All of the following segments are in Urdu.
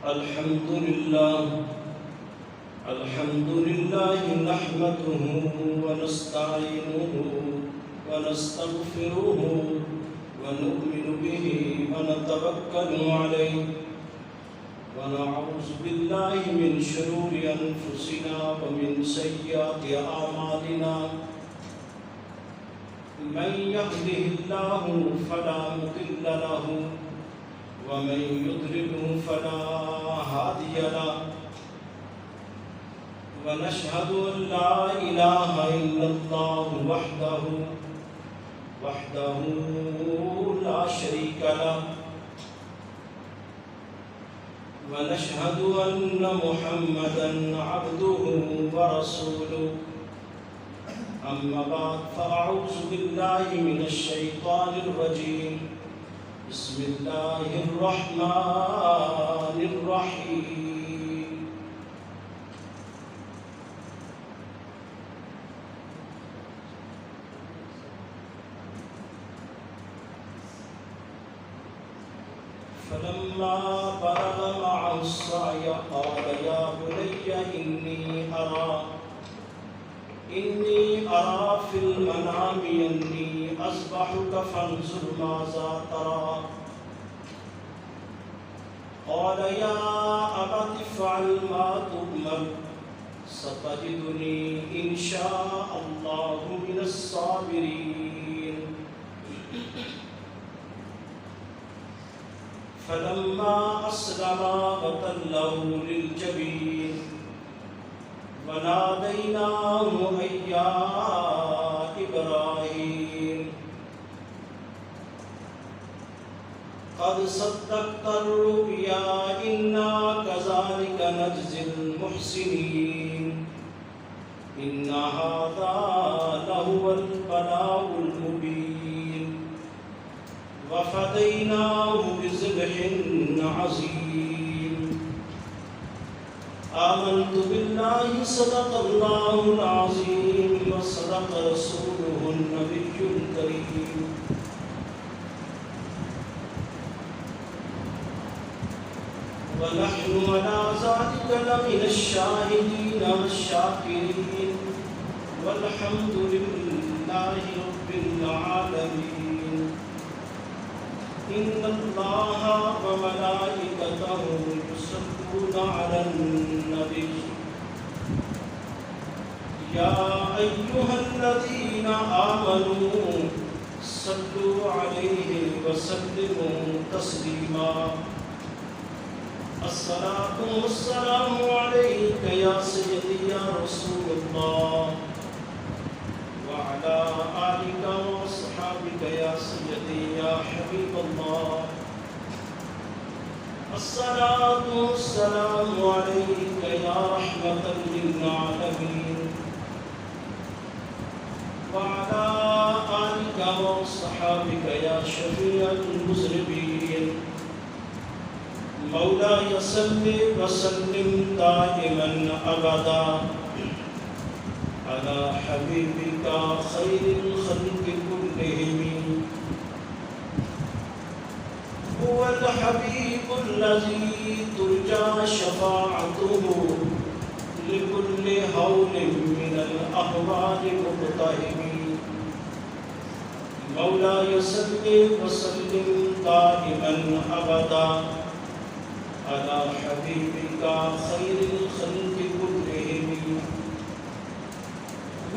الحمد لله نحمده ونستعينه ونستغفره ونؤمن به ونتوكل عليه ونعوذ بالله من شرور أنفسنا ومن سيئات أعمالنا من يهده الله فلا مضل له ومن يضلله فلا هادي له ونشهد أن لا إله إلا الله وحده لا شريك له ونشهد أن محمدا عبده ورسوله أما بعد فأعوذ بالله من الشيطان الرجيم بسم الله الرحمن الرحيم فلما بلغ معه السعي قال يا بني إني أرى في المنام أني أذبحك فانظر ماذا ترى قال يا أبت افعل ما تؤمر ستجدني إن شاء الله من الصابرين فلما أسلما وتله للجبين وناديناه أن يا إبراهيم قد صدقت الرؤيا إنا كذلك نجزي المحسنين إن هذا لهو البلاء المبين وفديناه بذبح عظيم آمنت بالله صدق الله العظيم وصدق رسوله النبي الكريم ونحن على ذلك لمن الشاهدين والشاكرين والحمد لله رب العالمين إن الله وملائكته يصلون على النبي يا أيها الذين آمنوا صلوا عليه وسلموا تسليما الصلاة والسلام عليك يا سيدي يا رسول الله وعلى آلك وأصحابك يا سيدي يا حبيب الله الصلاة والسلام عليك يا رحمة للعالمين وعلى آلك وأصحابك يا شفيع المذنبين مولاي صل وسلم دائما أبدا على حبيبك خير الخلق كلهم هو الحبيب الذي ترجى شفاعته لكل هول من الأهوال مقتحم مولاي صل وسلم دائما أبدا على حبيبك خير الخلق كلهم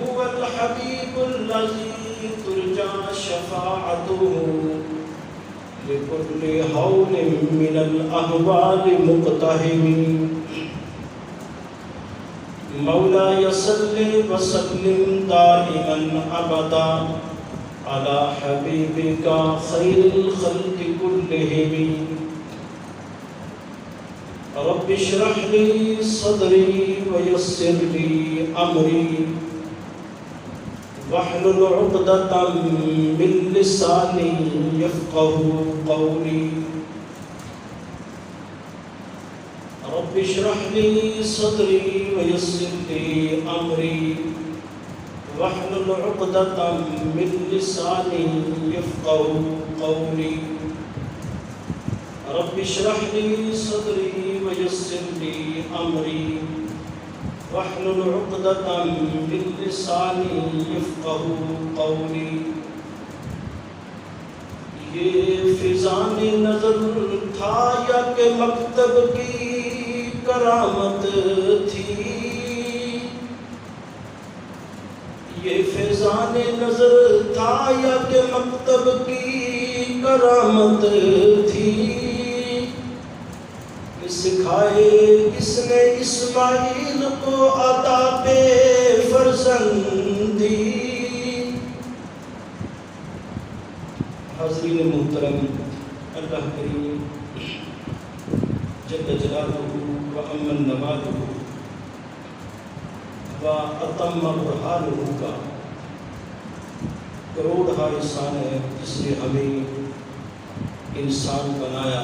هو الحبيب الذي ترجى شفاعته لكل هول من الأهوال مقتحم مولاي صل وسلم دائما أبدا على حبيبك خير الخلق كلهم رب اشرح لي صدري ويسر لي أمري واحلل عقدة من لساني يفقه قولي رب اشرح لي صدري ويسر لي أمري واحلل عقدة من لساني يفقه قولي رب اشرح لي صدري ويسر لي أمري واحلل عقدة من لساني يفقهوا قولي. یہ فضان نظر تھا یا کہ مکتب کی کرامت تھی، یہ فضان نظر تھا یا کہ مکتب کی کرامت تھی، سکھائے کس نے اسماعیل کو آداب فرزندی. حاضرین محترم، اللہ کریم جل جلالہ و امن نوالہ و اتم برہانہ کا کروڑہا احسان ہے جس نے ہمیں انسان بنایا،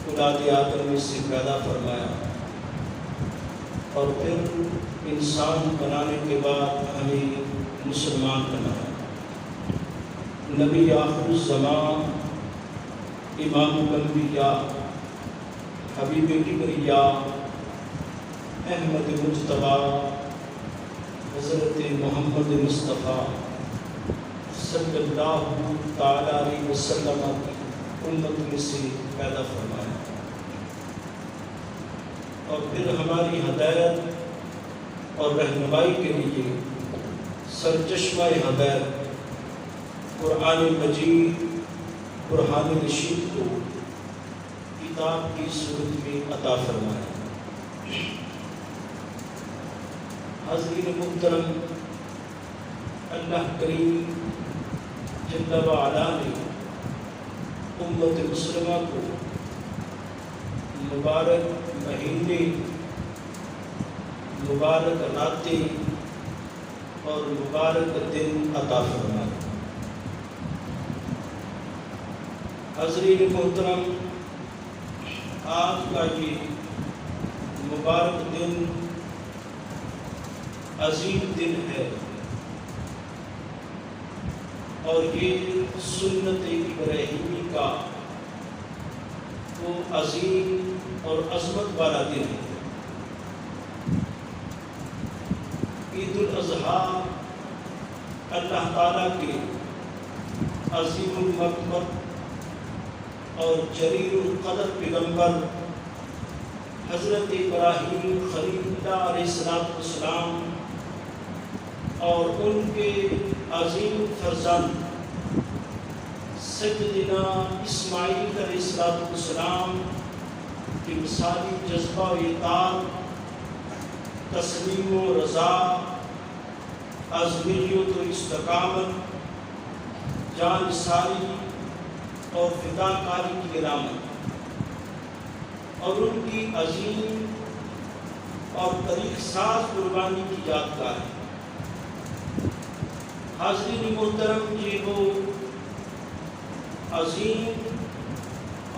اولاد آدم میں سے پیدا فرمایا، اور پھر انسان بنانے کے بعد ہمیں مسلمان بنایا. نبی آخر الزمان، امام الانبیاء، حبیب کبریا، احمد مجتبیٰ، حضرت محمد مصطفیٰ صلی اللہ تعالیٰ علیہ وسلم کی امت میں سے پیدا فرمایا، اور پھر ہماری ہدایت اور رہنمائی کے لیے سرچشمہ ہدایت قرآن مجید برہان رشید کو کتاب کی صورت میں عطا فرمایا. حاضرین محترم، اللہ کریم جل وعلا نے امت مسلمہ کو مبارک مہینے، مبارک راتیں اور مبارک دن عطا فرمائے. حاضرین محترم، آج کا یہ مبارک دن عظیم دن ہے، اور یہ سنت ابراہیمی کا وہ عظیم اور عظمت والا دن ہے. عید الاضحیٰ اللہ تعالیٰ کے عظیم المرتبہ اور جلیل القدر پیغمبر حضرت ابراہیم خلیل اللہ علیہ السلام اور ان کے عظیم فرزند سیدنا اسماعیل علیہ السلام کی مثالی جذبہ و اطاعت، تسلیم و رضا، عزمیت و استقامت، جان ساری اور فداکاری کی علامت، اور ان کی عظیم اور طریق ساز قربانی کی یادگار ہے. حاضرین محترم، یہ وہ عظیم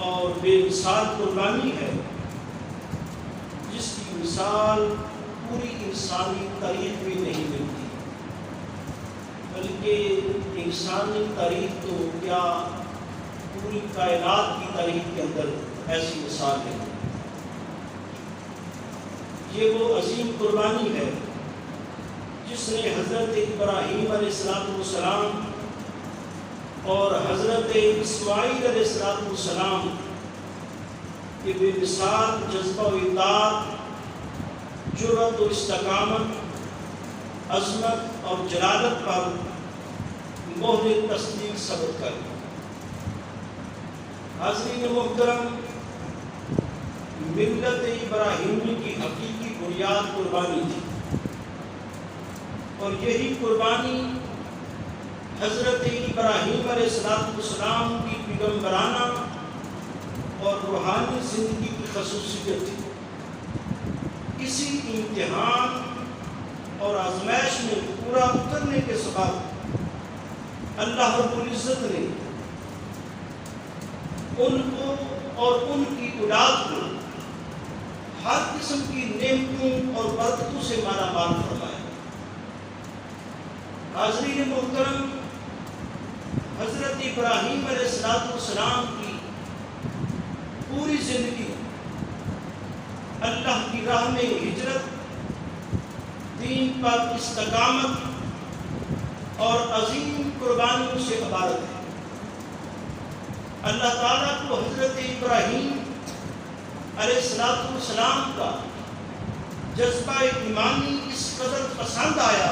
اور بے مثال قربانی ہے جس کی مثال پوری انسانی تاریخ میں نہیں ملتی، بلکہ انسانی تاریخ تو کیا پوری کائنات کی تاریخ کے اندر ایسی مثال ہے. یہ وہ عظیم قربانی ہے جس نے حضرت ابراہیم علیہ السلام اور حضرت اسماعیل علیہ السلام کے بے مثال جذبہ و اطاعت، جرأت و استقامت، عظمت اور جلالت پر مہر تصدیق ثبت کر. حاضرین محترم، ملت ابراہیمی کی حقیقی بنیاد قربانی تھی، اور یہی قربانی حضرت ابراہیم علیہ السلام کی پیغمبرانہ اور روحانی زندگی کی خصوصیت تھی. کسی امتحان اور آزمائش میں پورا اترنے کے سبب اللہ رب العزت نے ان کو اور ان کی اولاد کو ہر قسم کی نعمتوں اور برکتوں سے مالا مال فرمایا. حاضرین محترم، حضرت ابراہیم علیہ السلام کی پوری زندگی اللہ کی راہ میں ہجرت، دین پر استقامت اور عظیم قربانیوں سے عبارت ہے۔ اللہ تعالیٰ کو حضرت ابراہیم علیہ السلام کا جذبہ ایمانی اس قدر پسند آیا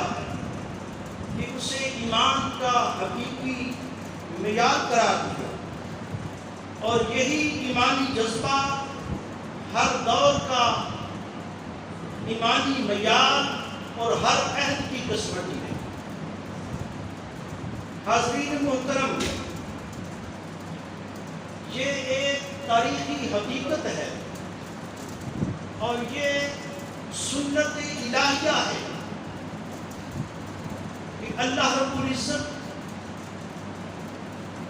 کہ اسے ایمان کا حقیقی معیار قرار دیا، اور یہی ایمانی جذبہ ہر دور کا ایمانی معیار اور ہر عہد کی کسوٹی ہے۔ حاضرین محترم، یہ ایک تاریخی حقیقت ہے اور یہ سنت الہیہ ہے کہ اللہ رب العزت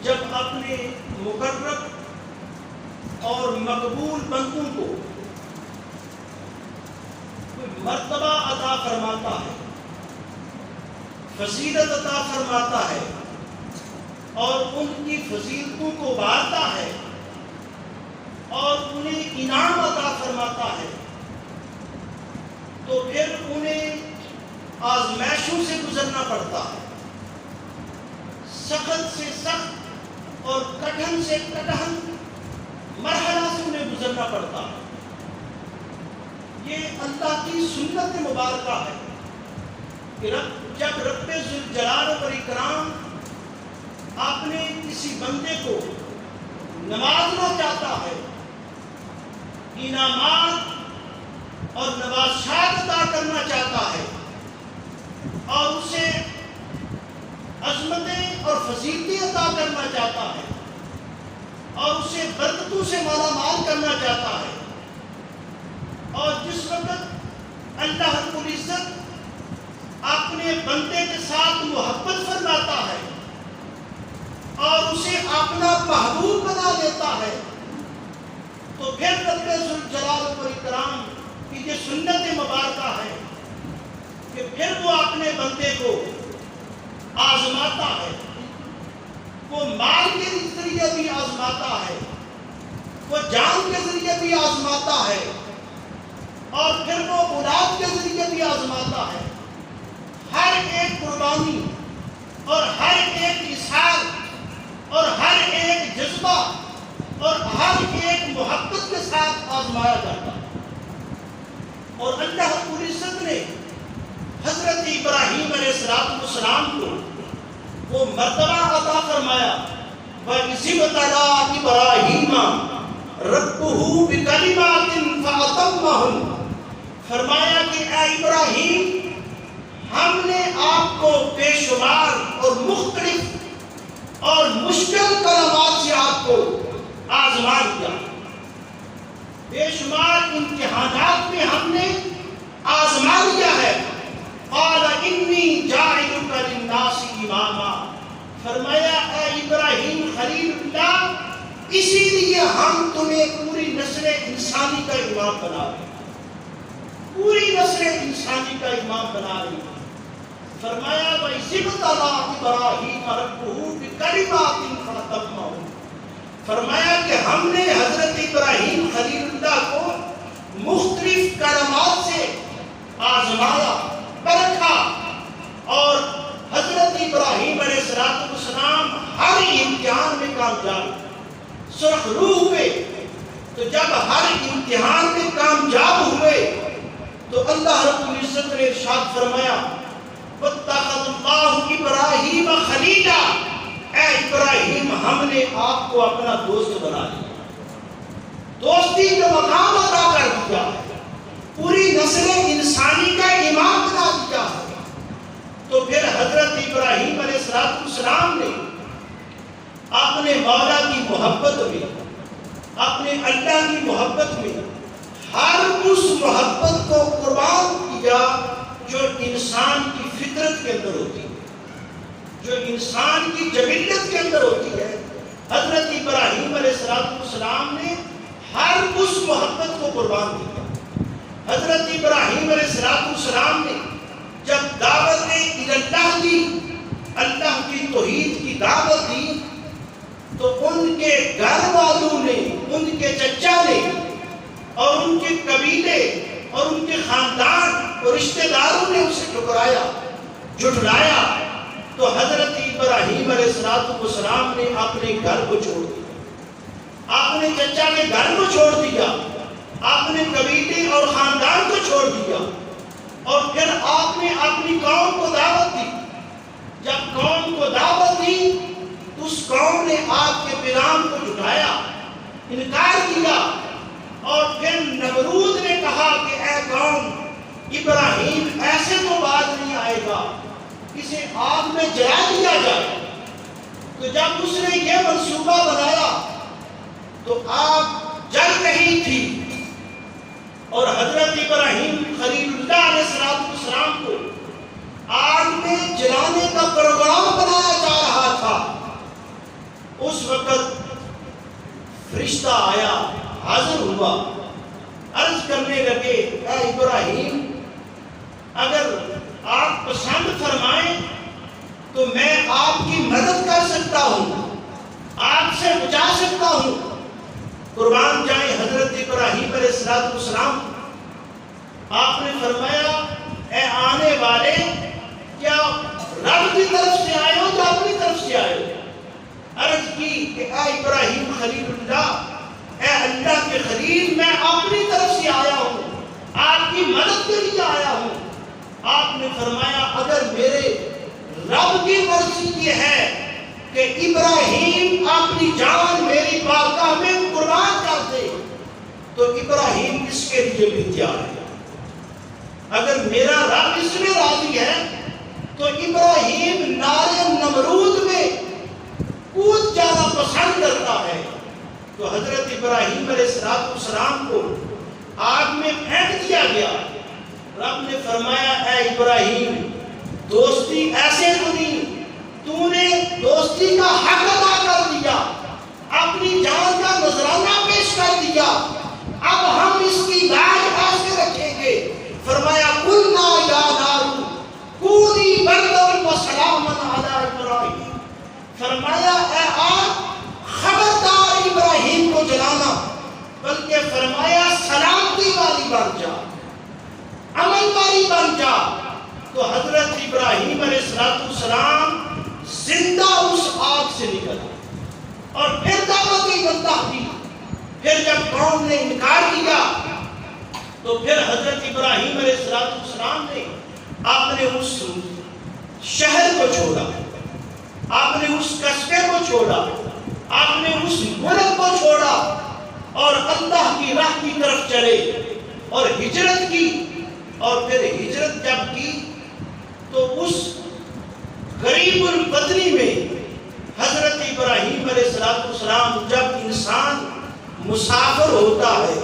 جب اپنے مقرب اور مقبول بندوں کو کوئی مرتبہ عطا فرماتا ہے، فضیلت عطا فرماتا ہے اور ان کی فضیلتوں کو بانٹتا ہے اور انہیں انعام عطا فرماتا ہے، تو پھر انہیں آزمائشوں سے گزرنا پڑتا ہے، سخت سے سخت اور کٹھن سے کٹھن مرحلہ سے انہیں گزرنا پڑتا ہے۔ یہ اللہ کی سنت مبارکہ ہے کہ جب رب ذوالجلال والاکرام اپنے کسی بندے کو نوازنا چاہتا ہے، انعامات اور نوازشات عطا کرنا چاہتا ہے اور اسے عظمتیں اور فضیلتیں عطا کرنا چاہتا ہے اور اسے برکتوں سے مالا مال کرنا چاہتا ہے، اور جس وقت اللہ رب العزت اپنے بندے کے ساتھ محبت فرماتا ہے اور اسے اپنا محبوب بنا لیتا ہے، تو پھر رب ذوالجلال والاکرام کی یہ سنت مبارکہ ہے کہ پھر وہ اپنے بندے کو آزماتا ہے، وہ مال کے ذریعے بھی آزماتا ہے، وہ جان کے ذریعے بھی آزماتا ہے، اور پھر وہ اولاد کے ذریعے بھی آزماتا ہے۔ ہر ایک قربانی اور ہر ایک اظہار اور ہر ایک جذبہ اور ہر ایک محبت کے ساتھ آزمایا جاتا ہے، اور اللہ رب العزت نے حضرت ابراہیم علیہ السلام کو وہ مرتبہ عطا فرمایا، وَإِذِ ابْتَلَىٰ إِبْرَاهِيمَ رَبُّهُ بِكَلِمَاتٍ فَأَتَمَّهُنَّ، فرمایا کہ اے ابراہیم، ہم نے آپ کو بے شمار اور مختلف اور مشکل کلمات سے آپ کو آزما دیا، بے شمار امتحانات میں ہم نے آزما لیا ہے۔ قال انی جاعلک للناس اماما، فرمایا اے ابراہیم خلیل اللہ، اسی لیے ہم تمہیں پوری نسل انسانی کا امام بنا رہے ہیں، پوری نسل انسانی کا امام بنا رہے ہیں۔ فرمایا وَإِذِ ابْتَلَىٰ إِبْرَاهِيمَ رَبُّهُ بِكَلِمَاتٍ فَأَتَمَّهُنَّ، فرمایا کہ ہم نے حضرت ابراہیم خلیل اللہ کو مختلف کلمات سے آزمایا، پرکھا، اور حضرت ابراہیم علیہ السلام ہر امتحان میں کامیاب سرخ روح ہوئے۔ تو جب ہر امتحان میں کامیاب ہوئے تو اللہ رب العزت نے ارشاد فرمایا وَاتَّخَذَ اللَّهُ إِبْرَاهِيمَ خَلِيلًا، اے ابراہیم ہم نے آپ کو اپنا دوست بنا لیا، دوستی کا مقام عطا کر دیا، پوری نسل انسانی کا امام بنا دیا۔ تو پھر حضرت ابراہیم علیہ السلام نے اپنے مولا کی محبت میں، اپنے اللہ کی محبت میں ہر اس محبت کو قربان کیا جو انسان کی فطرت کے اندر ہوتی ہے، جو انسان کی جبلت کے اندر ہوتی ہے۔ حضرت ابراہیم علیہ السلام نے ہر اس محبت کو قربان کیا۔ حضرت ابراہیم علیہ السلام نے جب دعوت اللہ دی، اللہ کی توحید کی دعوت دی، تو ان کے گھر والوں نے، ان کے چچا نے اور ان کے قبیلے اور ان کے خاندان اور رشتہ داروں نے اسے ٹھکرایا، جھٹلایا، تو حضرت ابراہیم علیہ السلام نے اپنے گھر کو چھوڑ دیا، اپنے چچا کے گھر کو چھوڑ دیا، اپنے قبیلے اور خاندان کو چھوڑ دیا، اور پھر آپ نے اپنی قوم کو دعوت دی۔ جب قوم کو دعوت دی تو اس قوم نے آپ کے پیغام کو جھٹلایا، انکار کیا، اور پھر نمرود نے کہا کہ اے قوم، ابراہیم ایسے تو باز نہیں آئے گا، اسے آگ میں جلا دیا جائے۔ تو جب اس نے یہ منصوبہ بنایا تو آگ جل رہی تھی، اور حضرت ابراہیم خلیل اللہ علیہ السلام کو آگ میں جلانے کا پروگرام بنایا جا رہا تھا۔ اس وقت فرشتہ آیا، حاضر ہوا، عرض کرنے لگے اے ابراہیم، اگر آپ پسند فرمائیں تو میں آپ کی مدد کر سکتا ہوں، آپ سے بچا سکتا ہوں۔ قربان جائیں حضرت ابراہیم علیہ السلام، آپ نے فرمایا اے آنے والے، کیا رب کی طرف سے آئے ہو یا اپنی طرف سے آئے ہو؟ عرض کی کہ اے ابراہیم خلیل اللہ، اے اللہ کے خلیل، میں اپنی طرف سے آیا ہوں، آپ کی مدد کے لیے آیا ہوں۔ آپ نے فرمایا اگر میرے رب کی مرضی یہ ہے کہ ابراہیم اپنی جان میری بارگاہ میں قربان کر دے تو ابراہیم اس کے لیے بھی تیار ہے۔ اگر میرا رب اس میں راضی ہے تو ابراہیم نار نمرود میں کود جانا پسند کرتا ہے۔ تو حضرت ابراہیم علیہ السلام کو آگ میں پھینک دیا گیا۔ رب نے فرمایا اے ابراہیم، دوستی ایسے تو نہیں، تو نے دوستی کا حق ادا کر دیا، اپنی جان کا نذرانہ پیش کر دیا، اب ہم اس کی لاج ایسے رکھیں گے۔ فرمایا قلنا یا نار کونی بردا وسلاما علی ابراہیم، فرمایا اے آگ خبردار ابراہیم کو جلانا، بلکہ فرمایا سلامتی والی بن جا، امن والی بن جا۔ تو حضرت ابراہیم علیہ السلام زندہ اس آگ سے نکلا، اور پھر دعوت اللہ دی۔ پھر جب قوم نے انکار کیا تو پھر حضرت ابراہیم علیہ السلام نے اپنے اس شہر کو چھوڑا، آپ نے اس قصبے کو چھوڑا، آپ نے اس ملک کو چھوڑا، اور اللہ کی راہ کی طرف چلے اور ہجرت کی۔ اور پھر ہجرت جب کی تو اس غریب البدنی میں حضرت ابراہیم علیہ السلام، جب انسان مسافر ہوتا ہے،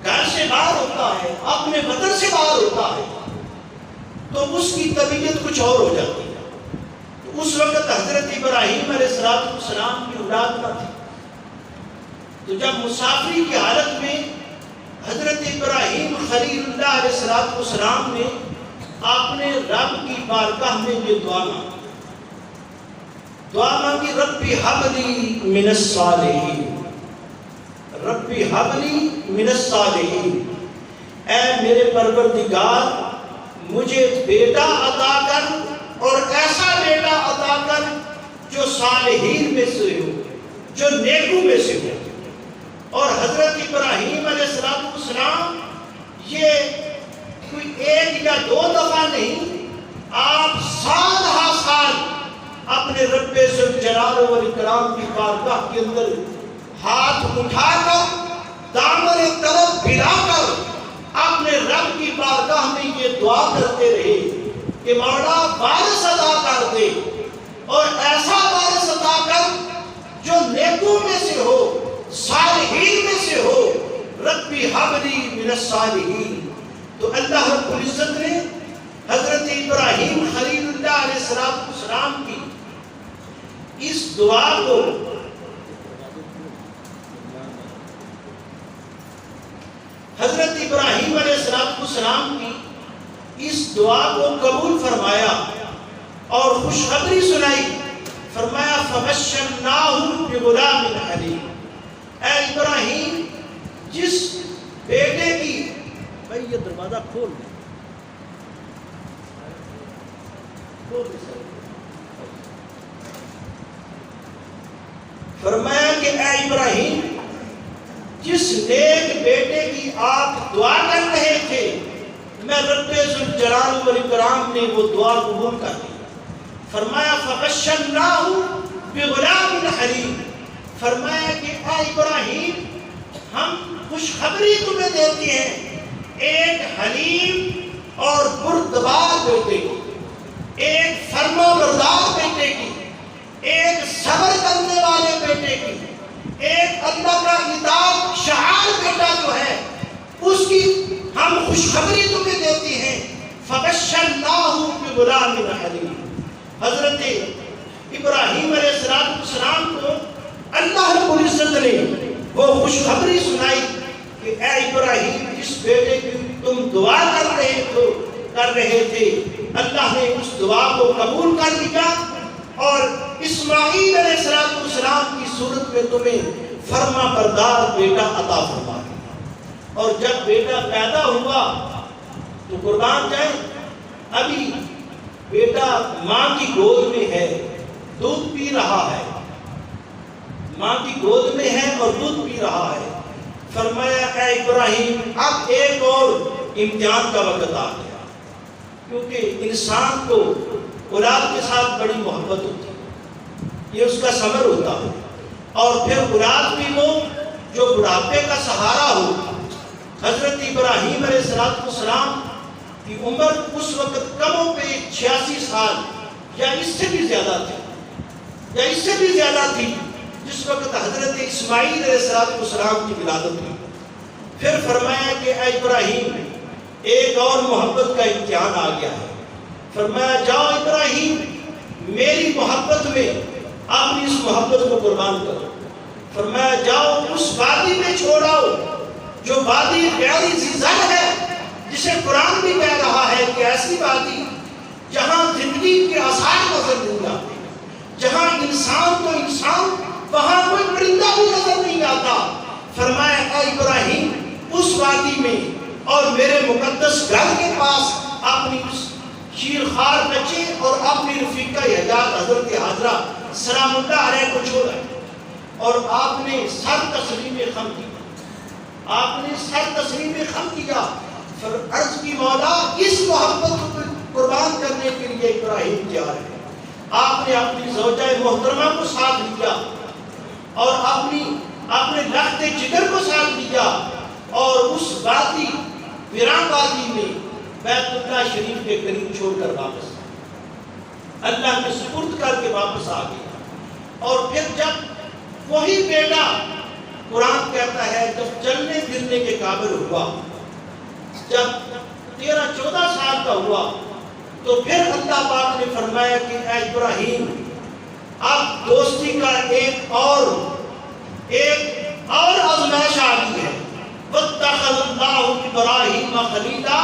گھر سے باہر ہوتا ہے، اپنے وطن سے باہر ہوتا ہے، تو اس کی طبیعت کچھ اور ہو جاتی ہے۔ تو اس وقت حضرت ابراہیم علیہ السلام کی اولاد نہ تھی، تو جب مسافری کی حالت میں حضرت ابراہیم خلیل اللہ علیہ السلام نے اپنے رب کی بارگاہ میں یہ دعا مانگی، ربی حب لی من الصالحین، ربی حب لی من الصالحین، اے میرے پروردگار مجھے بیٹا عطا کر، اور ایسا بیٹا عطا کر جو صالحین میں سے ہو، جو نیکوں میں سے ہو۔ اور حضرت ابراہیم علیہ السلام یہ کوئی ایک یا دو دفعہ نہیں، آپ سال ہا سال اپنے رب ذوالجلال والاکرام کی بارگاہ کے اندر ہاتھ اٹھا کر، دامن طلب بھلا کر اپنے رب کی بارگاہ میں یہ دعا کرتے رہے کہ مولا وارث عطا کر دے، اور ایسا وارث عطا کر جو نیکوں میں سے ہو، صالحین میں سے ہو، ربی حب لی من الصالحین۔ تو اللہ رب العزت نے حضرت ابراہیم خلیل اللہ علیہ السلام کی اس دعا کو حضرت ابراہیم علیہ السلام کی اس دعا کو قبول فرمایا اور خوشخبری سنائی۔ فرمایا فبشرناہ بغلام حلیم، اے ابراہیم جس بیٹے کی، بھائی یہ دروازہ کھول دیں، فرمایا کہ اے ابراہیم جس نیک بیٹے کی آپ دعا کر رہے تھے، میں رب ذوالجلال والاکرام نے وہ دعا قبول کر لی۔ فرمایا فبشرناہ بغلام حلیم، فرمایا کہ اے ابراہیم ہم خوشخبری تمہیں دیتے ہیں ایک حلیم اور بردبار بیٹے کی، ایک فرما بردار بیٹے کی، ایک صبر کرنے والے بیٹے کی، ایک اللہ کا اطاعت شعار بیٹا جو ہے اس کی ہم خوشخبری تمہیں دیتے ہیں۔ فبشرناہ بغلام حلیم، حضرت ابراہیم علیہ السلام کو اللہ رب العزت نے وہ خوشخبری سنائی کہ اے ابراہیم جس بیٹے کی تم دعا کر رہے تھے، اللہ نے اس دعا کو قبول کر لیا اور اسماعیل علیہ السلام کی صورت میں تمہیں فرما بردار بیٹا عطا فرما دیا۔ اور جب بیٹا پیدا ہوا تو قربان جائیں، ابھی بیٹا ماں کی گود میں ہے، دودھ پی رہا ہے، ماں کی گود میں ہے اور دودھ پی رہا ہے۔ فرمایا اے ابراہیم اب ایک اور امتحان کا وقت آ گیا، کیونکہ انسان کو اولاد کے ساتھ بڑی محبت ہوتی ہے، یہ اس کا ثمر ہوتا ہے، اور پھر اولاد بھی وہ جو بڑھاپے کا سہارا ہو۔ حضرت ابراہیم علیہ السلام کی عمر اس وقت کم و بیش 86 سال یا اس سے بھی زیادہ تھی جس وقت حضرت اسماعیل علیہ السلام کی ولادت ہوئی۔ پھر فرمایا کہ اے ابراہیم ایک اور محبت کا امتحان آ گیا ہے۔ فرمایا جاؤ ابراہیم میری محبت میں اپنی اس محبت کو قربان کرو۔ فرمایا جاؤ اس وادی میں چھوڑاؤ جو وادی پیاری زر ہے، جسے قرآن بھی کہہ رہا ہے کہ ایسی وادی جہاں زندگی کے آثار نظر نہیں آتے، جہاں انسان تو انسان وہاں کوئی پرندہ بھی نظر نہیں آتا۔ فرمایا اے ابراہیم اس وادی میں اور میرے مقدس گھر کے پاس اپنی اس شیرخوار بچے اور اپنی رفیقہ حیات حضرت حاجرہ سلام اللہ علیہ کو چھوڑا، اور آپ نے سر تسلیم خم کیا، آپ نے سر تسلیم خم کیا۔ عرض کی مولا اس محبت کو قربان کرنے کے لیے ابراہیم تیار ہے۔ آپ نے اپنی زوجہ محترمہ کو ساتھ لیا اور اپنے لخت جگر کو ساتھ لیا، اور اس وادی ویران وادی میں بیت اللہ شریف کے قریب چھوڑ کر واپس اللہ کے سپرد کر کے واپس آ گیا۔ اور پھر جب وہی بیٹا قرآن کہتا ہے جب چلنے پھرنے کے قابل ہوا، جب 13-14 سال کا ہوا، تو پھر اللہ پاک نے فرمایا کہ اے ابراہیم اب دوستی کا ایک اور آزمائش آ گئی ہے۔ وَاتَّخَذَ اللَّهُ إِبْرَاهِيمَ خَلِيلًا،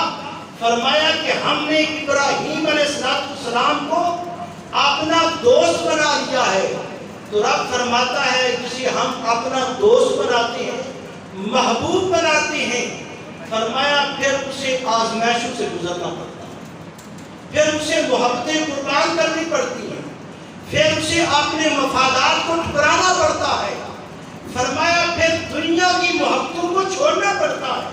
فرمایا کہ ہم نے ابراہیم علیہ السلام کو اپنا دوست بنا لیا ہے۔ تو رب فرماتا ہے جسے ہم اپنا دوست بناتے ہیں، محبوب بناتے ہیں، فرمایا پھر اسے آزمائشوں سے گزرنا پڑتا ہے، پھر اسے محبتیں قربان کرنی پڑتی ہیں، پھر اسے اپنے مفادات کو ٹکرانا پڑتا ہے، فرمایا پھر دنیا کی محبتوں کو چھوڑنا پڑتا ہے،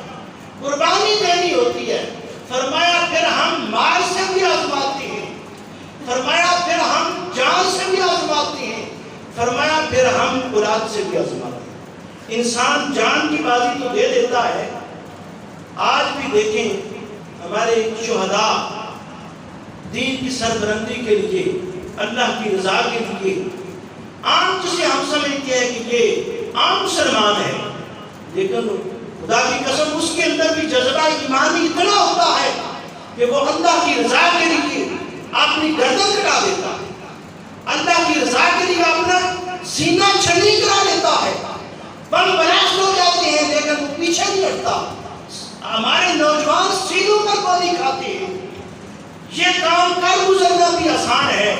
قربانی دینی ہوتی ہے۔ فرمایا پھر ہم مال سے بھی آزماتے ہیں، فرمایا پھر ہم جان سے بھی آزماتے ہیں، فرمایا پھر ہم اولاد سے بھی آزماتے ہیں۔ انسان جان کی بازی تو دے دیتا ہے۔ آج بھی دیکھیں ہمارے شہداء دین کی سربلندی کے لیے، اللہ کی رضا کے لیے، عام جسے ہم سمجھتے ہیں کہ یہ عام مسلمان ہے، لیکن خدا کی قسم اس کے اندر بھی جذبہ ایمانی اتنا ہوتا ہے کہ وہ اللہ کی رضا کے لیے اپنی گردن کٹا دیتا ہے، اللہ کی رضا کے لیے اپنا سینہ چھلنی کرا لیتا ہے، بم بلاسٹ ہو جاتے ہیں لیکن وہ پیچھے نہیں ہٹتا۔ ہمارے نوجوان سینوں پر گولی کھاتے ہیں، یہ کام کر گزرنا بھی آسان ہے،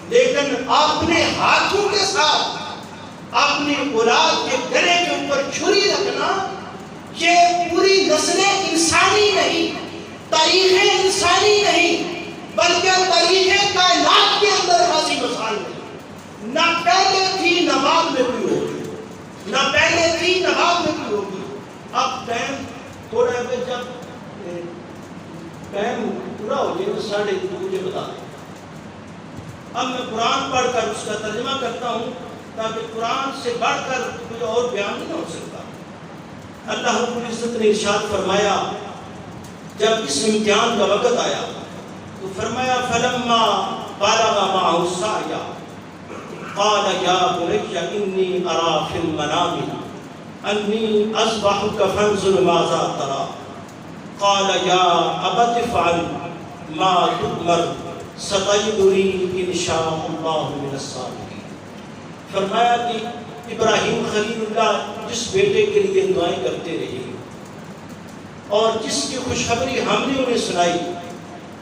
لیکن اپنے ہاتھوں کے ساتھ اپنی اولاد کے گلے کے چھری رکھنا یہ پوری نسلیں انسانی نہیں، تاریخ انسانی نہیں، بلکہ تاریخ کائنات کے اندر ایسی مثال نہیں۔ نہ پہلے تھی نہ بعد میں کوئی ہوگی، نہ پہلے تھی نہ بعد میں کوئی ہوگی۔ اب ٹائم تھوڑا ہے، جب ٹائم پورا ہو جائے تو 2:30 مجھے بتا دیں۔ اب میں قرآن پڑھ کر اس کا ترجمہ کرتا ہوں تاکہ قرآن سے بڑھ کر کوئی اور بیان نہیں ہو سکتا۔ اللہ رب العزت نے ارشاد فرمایا جب اس امتحان کا وقت آیا تو فرمایا فلما بلغ معه السعي قال يا بني إني أرى في المنام أني أذبحك فانظر ماذا ترى قال يا أبت افعل ما تؤمر ستجدني إن شاء الله من الصابرين۔ فرمایا کہ ابراہیم خلیل اللہ جس بیٹے کے لیے دعائیں کرتے رہے اور جس کی خوشخبری ہم نے انہیں سنائی،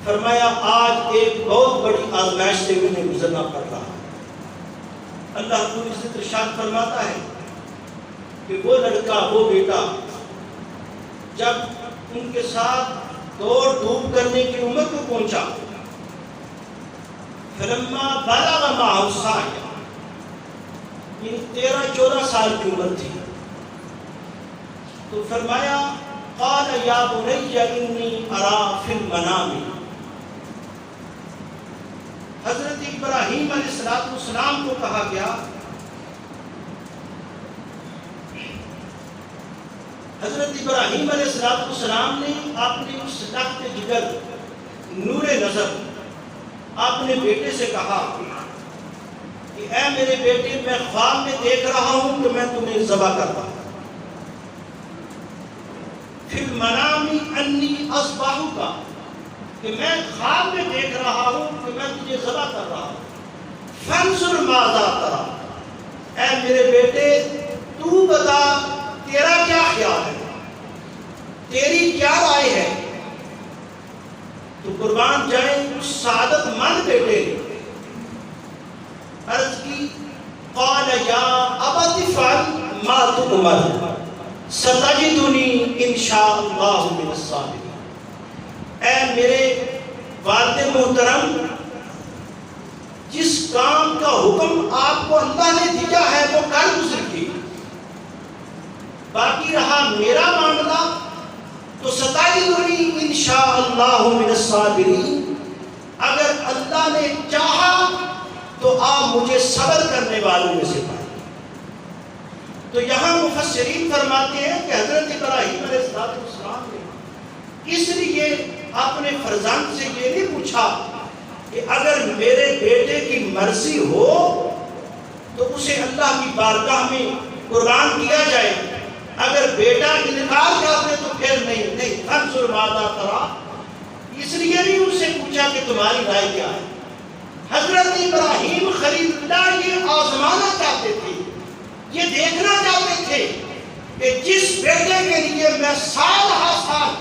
فرمایا آج ایک بہت بڑی آزمائش سے انہیں گزرنا پڑ رہا ہے۔ اللہ رب العزت ارشاد فرماتا ہے کہ وہ لڑکا، وہ بیٹا جب ان کے ساتھ دوڑ دھوپ کرنے کی عمر کو پہنچا، فلما بلغ معه السعي، 13-14 سال کی عمر تھی، تو فرمایا قال یا بنی انی ارا فی المنام۔ حضرت ابراہیم علیہ السلام کو کہا گیا، حضرت ابراہیم علیہ السلام نے اپنے اس لخت جگر نور نظر اپنے بیٹے سے کہا کہ اے میرے بیٹے، میں خواب میں دیکھ رہا ہوں کہ میں تمہیں ذبح کرتا ہوں۔ فی المنام انی اذبحک، کہ میں خواب میں دیکھ رہا ہوں کہ میں تجھے ذبح کر رہا ہوں۔ فانظر ماذا تری، اے میرے بیٹے تو بتا تیرا کیا خیال ہے، تیری کیا رائے ہے۔ تو قربان جائیں اس سعادت مند بیٹے نے عرض کی قال یا ابت افعل ما تؤمر ستجدنی ان شاء اللہ من الصابرین۔ اے میرے والد محترم، جس کام کا حکم آپ کو اللہ نے دیا ہے وہ کر گزریے، باقی رہا میرا معاملہ تو ستجدنی ان شاء اللہ من الصابرین، اگر اللہ نے چاہا تو آپ مجھے صبر کرنے والوں میں سے پائیں۔ تو یہاں مفسرین فرماتے ہیں کہ حضرت ابراہیم علیہ السلام نے اس لیے اپنے فرزند سے یہ نہیں پوچھا کہ اگر میرے بیٹے کی مرضی ہو تو اسے اللہ کی بارگاہ میں قربان کیا جائے، اگر بیٹا انکار کر دے تو پھر نہیں۔ فانظر ماذا تری، اس لیے نہیں ان سے پوچھا کہ تمہاری رائے کیا ہے۔ حضرت ابراہیم خلیل اللہ یہ آزمانا چاہتے تھے، یہ دیکھنا چاہتے تھے کہ جس بیٹے کے لیے میں سال ہر سال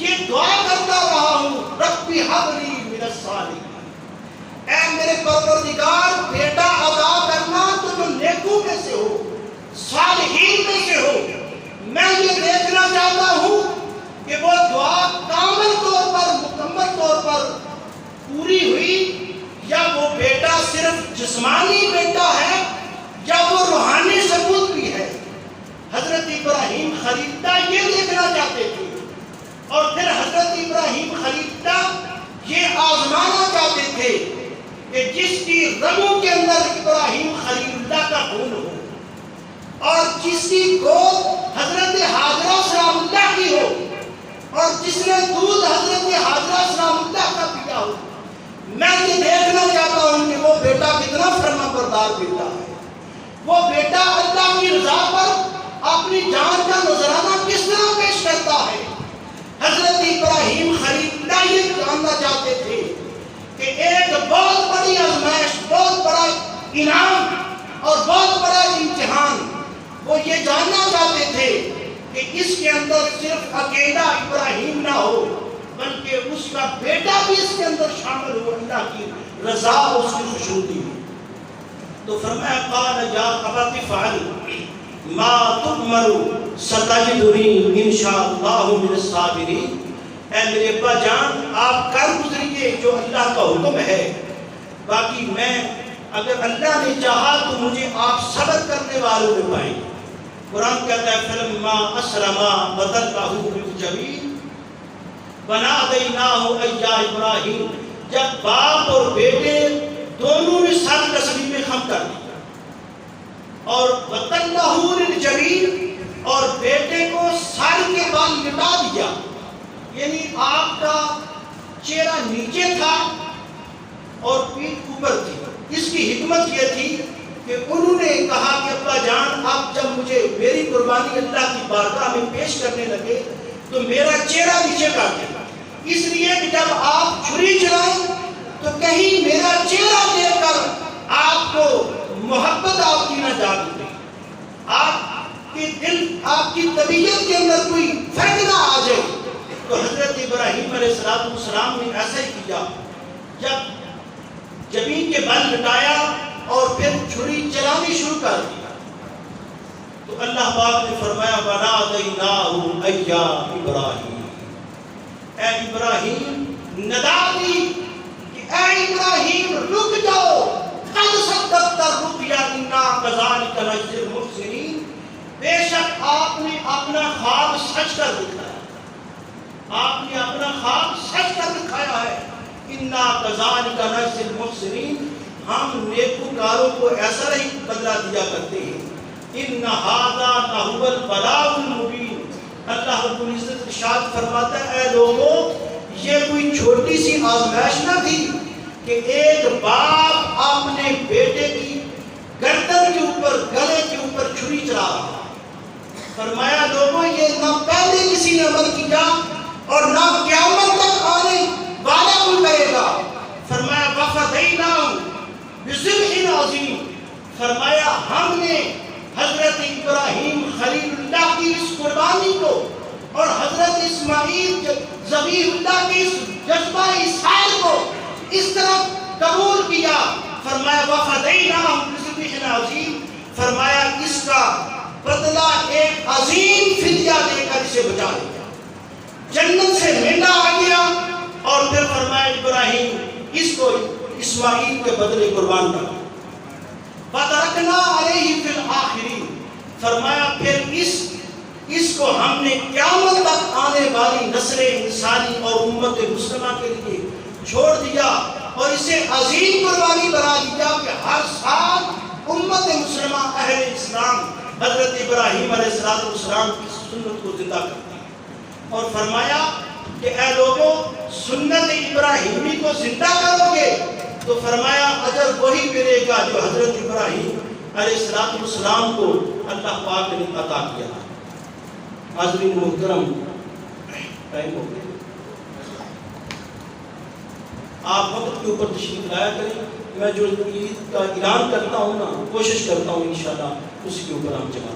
یہ دعا کرتا رہا ہوں ربی حب لی من الصالحین، اے میرے پروردگار بیٹا عطا کرنا تو جو نیکوں میں سے ہو، صالحین میں سے ہو، میں یہ دیکھنا چاہتا ہوں کہ وہ دعا کامل طور پر، مکمل طور پر پوری ہوئی، یا وہ بیٹا صرف جسمانی بیٹا ہے یا وہ روحانی ثبوت بھی ہے۔ حضرت ابراہیم خلیل اللہ یہ دیکھنا چاہتے تھے، اور پھر حضرت ابراہیم خلیل اللہ یہ آزمانا چاہتے تھے کہ جس کی رگوں کے اندر ابراہیم خلیل اللہ کا خون ہو، اور جس کی گود حضرت حاجرہ سلام اللہ کی ہو، اور جس نے دودھ حضرت حاجرہ سلام اللہ کا پیا ہو، میں یہ دیکھنا چاہتا ہوں کہ وہ بیٹا کتنا فرما بردار بیٹا ہے، وہ بیٹا اللہ کی رضا پر اپنی جان کا نذرانہ کس طرح پیش کرتا ہے۔ حضرت ابراہیم خلیل اللہ یہ جاننا چاہتے تھے کہ ایک بہت بڑی آزمائش، بہت بڑا انعام اور بہت بڑا امتحان، وہ یہ جاننا چاہتے تھے کہ اس کے اندر صرف اکیلا ابراہیم نہ ہو بلکہ اس کا بیٹا بھی اس کے اندر شامل ہو، اللہ کی رضا اور اس کی خوشنودی ہو۔ تو فرمایا قال یا ابت افعل، ما تؤمر ستجدنی انشاءاللہ من الصابرین۔ اے میرے ابا جان آپ کر گزریے جو اللہ کا حکم ہے، باقی میں اگر اللہ نے چاہا تو مجھے آپ صبر کرنے والوں میں پائیں گے۔ قرآن کہتا ہے فلما اسلما وتلہ للجبین ونادیناہ اے یا ابراہیم، جب باپ اور بیٹے دونوں نے سر تسلیم خم کر دیا اور وتلہ للجبین، اور بیٹے کو سر کے بال مٹا دیا، یعنی آپ کا چہرہ نیچے تھا اور پیٹھ اوپر تھی۔ اس کی حکمت یہ تھی کہ انہوں نے کہا کہ ابا جان اب جب مجھے میری قربانی اللہ کی بارگاہ میں پیش کرنے لگے تو میرا چہرہ نیچے کر دیا، اس لیے کہ جب آپ چھری چلائیں تو کہیں میرا چہرہ دیکھ کر آپ کو محبت آپ کی نہ جاگ اٹھے، آپ کے دل آپ کی طبیعت کے اندر کوئی فرق نہ آ جائے۔ تو حضرت ابراہیم علیہ السلام نے ایسا ہی کیا، جب جبین کے بل لٹایا اور پھر چھری چلانی شروع کر دیا تو اللہ پاک نے فرمایا وَنَادَيْنَاهُ أَيْ يَا إِبْرَاهِيمُ، اے ابراہیم ندا دی کہ اے ابراہیم رک جاؤ، قَدْ صَدَّقْتَ الرُّؤْيَا إِنَّا كَذَلِكَ نَجْزِي الْمُحْسِنِينَ، بے شک آپ نے اپنا خواب سچ کر دکھایا، آپ نے اپنا خواب سچ کر دکھایا ہے۔ اِنَّا كَذَلِكَ نَجْزِي الْمُحْسِنِينَ، ہم نیکوکاروں کو ایسا ہی بدلہ دیا کرتے ہیں۔ اِنَّ هَذَا لَهُوَ الْبَلَاءُ الْمُبِينُ، اللہ رب العزت ارشاد فرماتا ہے اے لوگوں یہ کوئی چھوٹی سی آزمائش نہ تھی کہ ایک باپ اپنے بیٹے کی گردن کے اوپر گلے کے اوپر چھری چلا رہا، فرمایا لوگوں یہ نہ پہلے کسی نے عمل کیا اور نہ قیامت تک آنے والا کوئی کرے گا۔ فرمایا وَفَدَيْنَاهُ بِذِبْحٍ عَظِيمٍ، فرمایا ہم نے حضرت ابراہیم خلیل اللہ کی اس قربانی کو اور حضرت اسماعیل ذبیح اللہ کی اس جذبہ اسحاق کو اس طرح قبول کیا۔ فرمایا وَفَدَيْنَاهُ بِذِبْحٍ عَظِيمٍ، فرمایا اس کا بدلہ ایک عظیم فدیہ دے کر اسے بچا لیا، جنت سے ملا آ گیا، اور پھر فرمایا ابراہیم اس کو اسماعیل کے بدلے قربان کر، وَتَرَكْنَا عَلَيْهِ فِي الْآخِرِينَ، فرمایا پھر اس کو ہم نے قیامت تک آنے والی نسل انسانی اور امت مسلمہ کے لیے چھوڑ دیا اور اسے عظیم قربانی بنا دیا کہ ہر سال امت مسلمہ اہل اسلام حضرت ابراہیم علیہ السلام کی سنت کو زندہ کرتی ہے، اور فرمایا کہ اے لوگوں سنت ابراہیمی کو زندہ کرو گے تو فرمایا اجر وہی ملے گا جو حضرت ابراہیم علیہ السلام کو اللہ پاک نے عطا کیا۔ حاضرین محترم ٹائم ہو گیا، آپ وقت کے اوپر تشریف لایا کریں، میں جو عید کا اعلان کرتا ہوں نا کوشش کرتا ہوں انشاءاللہ اسی کے اوپر ہم جمع